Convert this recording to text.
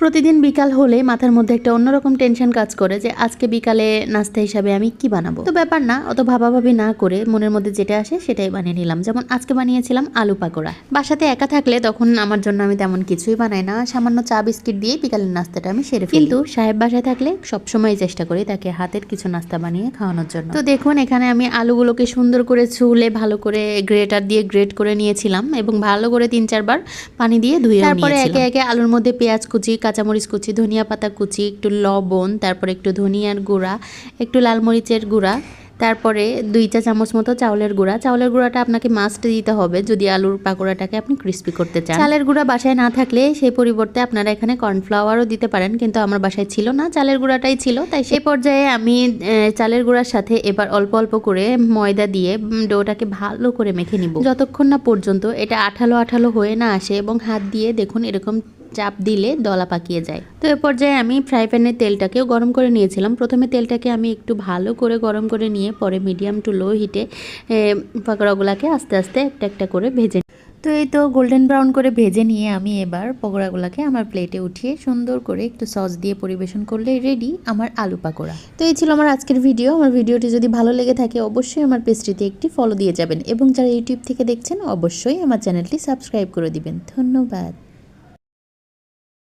প্রতিদিন বিকাল হলে মাথার মধ্যে একটা অন্যরকম টেনশন কাজ করে যে আজকে বিকালে নাস্তা হিসাবে আমি কি বানাবো। তো ব্যাপার না, অত ভাবাভাবি না করে মনের মধ্যে যেটা আসে সেটাই বানিয়ে নিলাম। যেমন আজকে বানিয়েছিলাম আলু পাকোড়া। বাসাতে একা থাকলে তখন আমার জন্য আমি তেমন কিছুই বানাই না, সামান্য চা বিস্কিট দিয়ে বিকালের নাস্তাটা আমি সেরে ফেলি। কিন্তু সাহেব বাসায় থাকলে সবসময় চেষ্টা করি তাকে হাতের কিছু নাস্তা বানিয়ে খাওয়ানোর জন্য। তো দেখুন এখানে আমি আলুগুলোকে সুন্দর করে ছুলে ভালো করে গ্রেটার দিয়ে গ্রেট করে নিয়েছিলাম এবং ভালো করে 3-4 বার পানি দিয়ে ধুয়ে নিয়েছিলাম। তারপরে একে একে আলুর মধ্যে পেঁয়াজ কুচি, কাঁচামরিচ কুচি, ধনিয়া পাতা কুচি, একটু লবণ, তারপরে একটু ধনিয়ার গুঁড়া, একটু লাল মরিচের গুঁড়া, তারপরে 2 চা চামচ মতো চাউলের গুঁড়া। চাউলের গুঁড়াটা আপনাকে মাস্ট দিতে হবে যদি আলুর পাকোড়াটাকে আপনি ক্রিস্পি করতে চান। চালের গুঁড়া বাসায় না থাকলে সেই পরিবর্তে আপনারা এখানে কর্নফ্লাওয়ারও দিতে পারেন, কিন্তু আমার বাসায় ছিল না, চালের গুঁড়াটাই ছিল। তাই সেই পর্যায়ে আমি চালের গুঁড়ার সাথে এবার অল্প অল্প করে ময়দা দিয়ে ডোটাকে ভালো করে মেখে নিব, যতক্ষণ না পর্যন্ত এটা আঠালো আঠালো হয়ে না আসে এবং হাত দিয়ে দেখুন এরকম চাপ দিলে দলা পাকিয়ে যায়। তো এ পর্যায়ে আমি ফ্রাই প্যানের তেলটাকেও গরম করে নিয়েছিলাম। প্রথমে তেলটাকে আমি একটু ভালো করে গরম করে নিয়ে পরে মিডিয়াম টু লো হিটে পকোড়াগুলোকে আস্তে আস্তে একটা একটা করে ভেজে। তো এই তো গোল্ডেন ব্রাউন করে ভেজে নিয়ে আমি এবার পকোড়াগুলোকে আমার প্লেটে উঠিয়ে সুন্দর করে একটু সস দিয়ে পরিবেশন করলে রেডি আমার আলু পাকোড়া। তো এই ছিল আমার আজকের ভিডিও। আমার ভিডিওটি যদি ভালো লেগে থাকে অবশ্যই আমার পেজটিতে একটি ফলো দিয়ে যাবেন এবং যারা ইউটিউব থেকে দেখছেন অবশ্যই আমার চ্যানেলটি সাবস্ক্রাইব করে দিবেন। ধন্যবাদ।